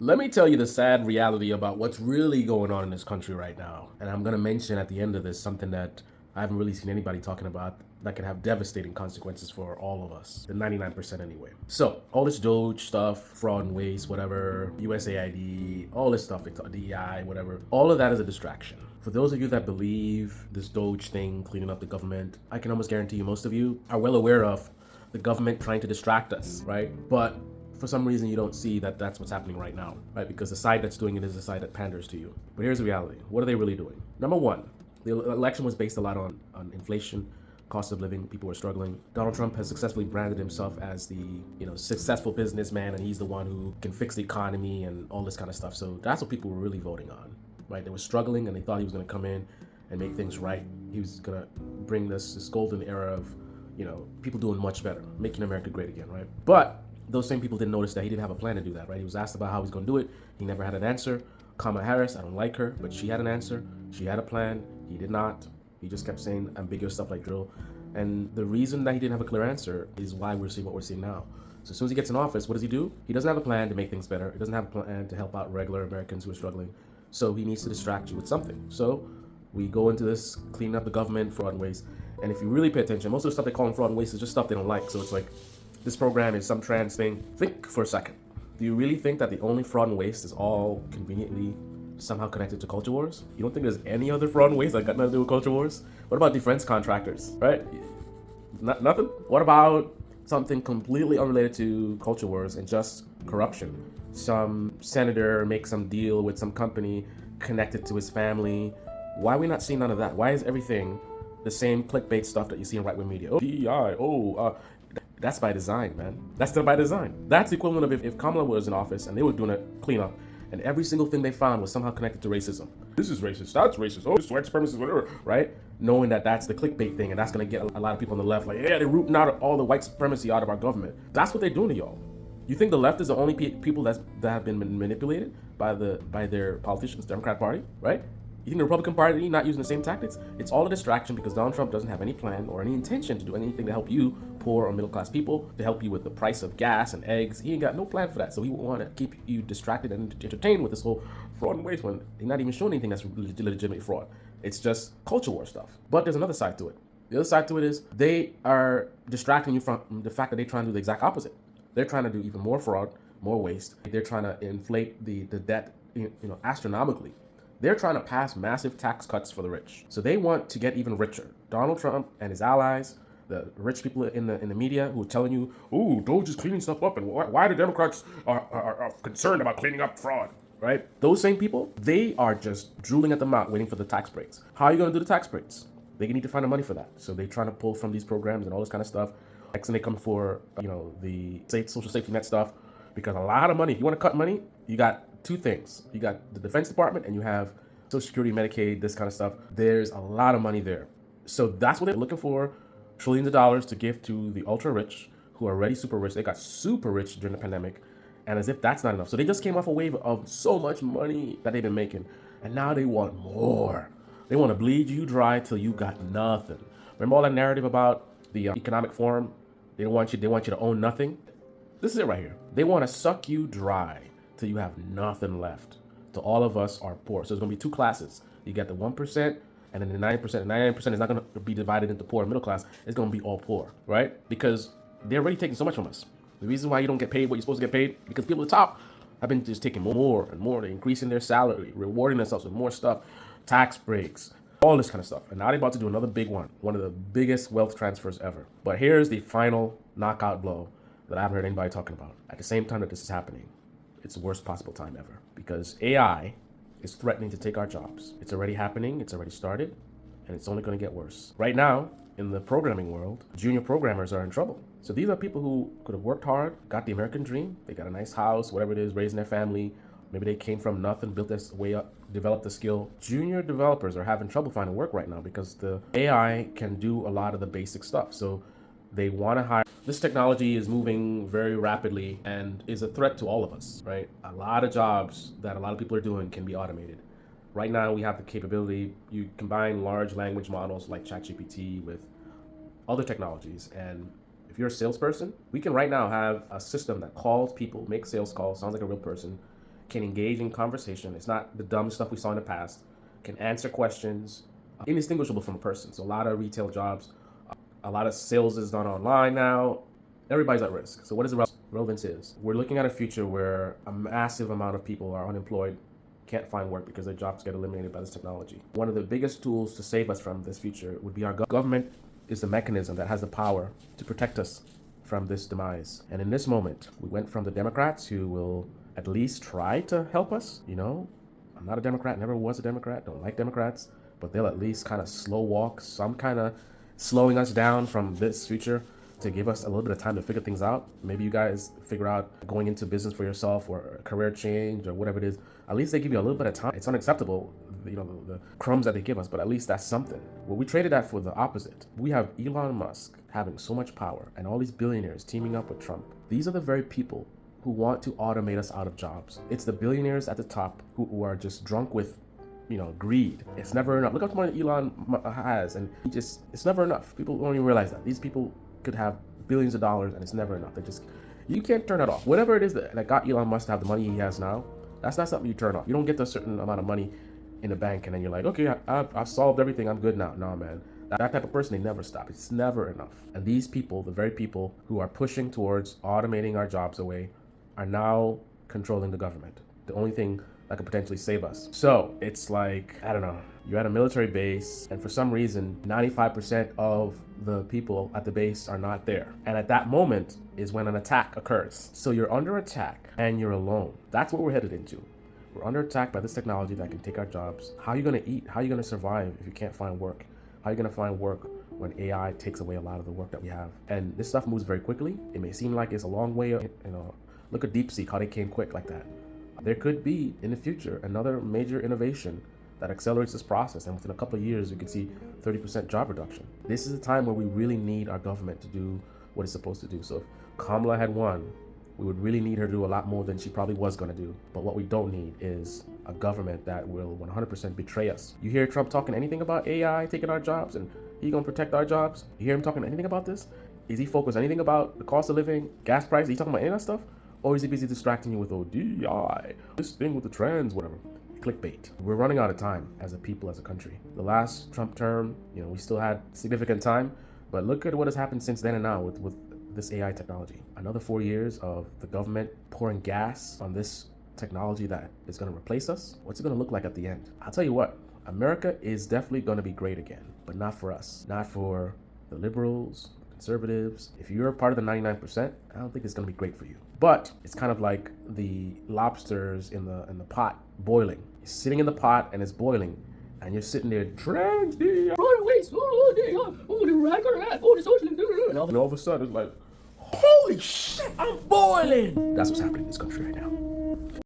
Let me tell you the sad reality about what's really going on in this country right now. And I'm going to mention at the end of this something that I haven't really seen anybody talking about that can have devastating consequences for all of us, the 99% anyway. So, all this DOGE stuff, fraud and waste, whatever, USAID, all this stuff, DEI, whatever, all of that is a distraction. For those of you that believe this DOGE thing, cleaning up the government, I can almost guarantee you most of you are well aware of the government trying to distract us, right? But for some reason you don't see that that's what's happening right now, right? Because the side that's doing it is the side that panders to you. But here's the reality. What are they really doing? Number one, the election was based a lot on inflation, cost of living. People were struggling. Donald Trump has successfully branded himself as the successful businessman, and he's the one who can fix the economy and all this kind of stuff. So that's what people were really voting on, right? They were struggling, and they thought he was going to come in and make things right. He was going to bring this golden era of people doing much better, making America great again, right? But those same people didn't notice that he didn't have a plan to do that, right? He was asked about how he's going to do it. He never had an answer. Kamala Harris, I don't like her, but she had an answer. She had a plan. He did not. He just kept saying ambiguous stuff like drill. And the reason that he didn't have a clear answer is why we're seeing what we're seeing now. So as soon as he gets in office, what does he do? He doesn't have a plan to make things better. He doesn't have a plan to help out regular Americans who are struggling. So he needs to distract you with something. So we go into this cleaning up the government, fraud and waste. And if you really pay attention, most of the stuff they call fraud and waste is just stuff they don't like. So it's like, this program is some trans thing. Think for a second. Do you really think that the only fraud and waste is all conveniently somehow connected to culture wars? You don't think there's any other fraud and waste that got nothing to do with culture wars? What about defense contractors, right? Nothing? What about something completely unrelated to culture wars and just corruption? Some senator makes some deal with some company connected to his family. Why are we not seeing none of that? Why is everything the same clickbait stuff that you see in right-wing media? Oh, DEI, that's by design, man. That's by design. That's the equivalent of if Kamala was in office and they were doing a cleanup and every single thing they found was somehow connected to racism. This is racist, that's racist, oh, this is white supremacist, whatever, right? Knowing that that's the clickbait thing and that's gonna get a lot of people on the left like, yeah, they're rooting out all the white supremacy out of our government. That's what they're doing to y'all. You think the left is the only people that have been manipulated by their politicians, Democrat Party, right? You think the Republican Party not using the same tactics? It's all a distraction because Donald Trump doesn't have any plan or any intention to do anything to help you, poor or middle class people, to help you with the price of gas and eggs. He ain't got no plan for that. So he want to keep you distracted and entertained with this whole fraud and waste when he's not even showing anything that's legitimate fraud. It's just culture war stuff. But there's another side to it. The other side to it is they are distracting you from the fact that they're trying to do the exact opposite. They're trying to do even more fraud, more waste. They're trying to inflate the debt, astronomically. They're trying to pass massive tax cuts for the rich. So they want to get even richer. Donald Trump and his allies, the rich people in the media who are telling you, "Ooh, DOGE is cleaning stuff up, and why the Democrats are concerned about cleaning up fraud?" Right? Those same people, they are just drooling at the mouth, waiting for the tax breaks. How are you going to do the tax breaks? They need to find the money for that. So they're trying to pull from these programs and all this kind of stuff. Next thing they come for, the social safety net stuff, because a lot of money. If you want to cut money, you got two things. You got the Defense Department and you have Social Security, Medicaid, this kind of stuff. There's a lot of money there. So that's what they're looking for, trillions of dollars to give to the ultra rich who are already super rich. They got super rich during the pandemic. And as if that's not enough. So they just came off a wave of so much money that they've been making. And now they want more. They want to bleed you dry till you got nothing. Remember all that narrative about the economic forum? They want you to own nothing. This is it right here. They want to suck you dry till you have nothing left. Till all of us are poor. So there's going to be two classes. You got the 1% and then the 9%. The 99% is not going to be divided into poor and middle class. It's going to be all poor, right? Because they're already taking so much from us. The reason why you don't get paid what you're supposed to get paid, because people at the top have been just taking more and more. They're increasing their salary, rewarding themselves with more stuff, tax breaks, all this kind of stuff. And now they're about to do another big one of the biggest wealth transfers ever. But here's the final knockout blow that I haven't heard anybody talking about. At the same time that this is happening, it's the worst possible time ever, because AI is threatening to take our jobs. It's already happening, it's already started, and it's only going to get worse. Right now, in the programming world, junior programmers are in trouble. So these are people who could have worked hard, got the American dream, they got a nice house, whatever it is, raising their family. Maybe they came from nothing, built their way up, developed a skill. Junior developers are having trouble finding work right now because the AI can do a lot of the basic stuff. So they want to hire. This technology is moving very rapidly and is a threat to all of us, right? A lot of jobs that a lot of people are doing can be automated. Right now, we have the capability, you combine large language models like ChatGPT with other technologies. And if you're a salesperson, we can right now have a system that calls people, makes sales calls, sounds like a real person, can engage in conversation. It's not the dumb stuff we saw in the past. Can answer questions, indistinguishable from a person. So a lot of retail jobs, a lot of sales is done online now. Everybody's at risk. So what is the relevance is? We're looking at a future where a massive amount of people are unemployed, can't find work because their jobs get eliminated by this technology. One of the biggest tools to save us from this future would be our government is the mechanism that has the power to protect us from this demise. And in this moment, we went from the Democrats who will at least try to help us. You know, I'm not a Democrat, never was a Democrat, don't like Democrats, but they'll at least kind of slow walk, some kind of slowing us down from this future to give us a little bit of time to figure things out. Maybe you guys figure out going into business for yourself or a career change or whatever it is. At least they give you a little bit of time. It's unacceptable, you know, the crumbs that they give us, but at least that's something. Well, we traded that for the opposite. We have Elon Musk having so much power and all these billionaires teaming up with Trump. These are the very people who want to automate us out of jobs. It's the billionaires at the top who are just drunk with, you know, greed. It's never enough. Look how much money Elon has, and it's never enough. People don't even realize that. These people could have billions of dollars and it's never enough. You can't turn it off. Whatever it is that got Elon Musk to have the money he has now, that's not something you turn off. You don't get a certain amount of money in the bank and then you're like, okay, I've solved everything, I'm good now. No, man. That type of person, they never stop. It's never enough. And these people, the very people who are pushing towards automating our jobs away, are now controlling the government. The only thing that could potentially save us. So it's like, I don't know, you're at a military base and for some reason, 95% of the people at the base are not there. And at that moment is when an attack occurs. So you're under attack and you're alone. That's what we're headed into. We're under attack by this technology that can take our jobs. How are you gonna eat? How are you gonna survive if you can't find work? How are you gonna find work when AI takes away a lot of the work that we have? And this stuff moves very quickly. It may seem like it's a long way, you know, look at DeepSeek, how they came quick like that. There could be, in the future, another major innovation that accelerates this process, and within a couple of years, you could see 30% job reduction. This is a time where we really need our government to do what it's supposed to do. So if Kamala had won, we would really need her to do a lot more than she probably was going to do. But what we don't need is a government that will 100% betray us. You hear Trump talking anything about AI taking our jobs and he going to protect our jobs? You hear him talking anything about this? Is he focused on anything about the cost of living, gas prices? Is he talking about any of that stuff? Or is he busy distracting you with, oh, DEI, this thing with the trans, whatever? Clickbait. We're running out of time as a people, as a country. The last Trump term, you know, we still had significant time, but look at what has happened since then and now with this AI technology. Another 4 years of the government pouring gas on this technology that is going to replace us. What's it going to look like at the end? I'll tell you what, America is definitely going to be great again, but not for us, not for the liberals, conservatives. If you're a part of the 99%, I don't think it's going to be great for you. But it's kind of like the lobsters in the pot boiling. You're sitting in the pot and it's boiling, and you're sitting there, trans DEI, and all of a sudden it's like, holy shit, I'm boiling. That's what's happening in this country right now.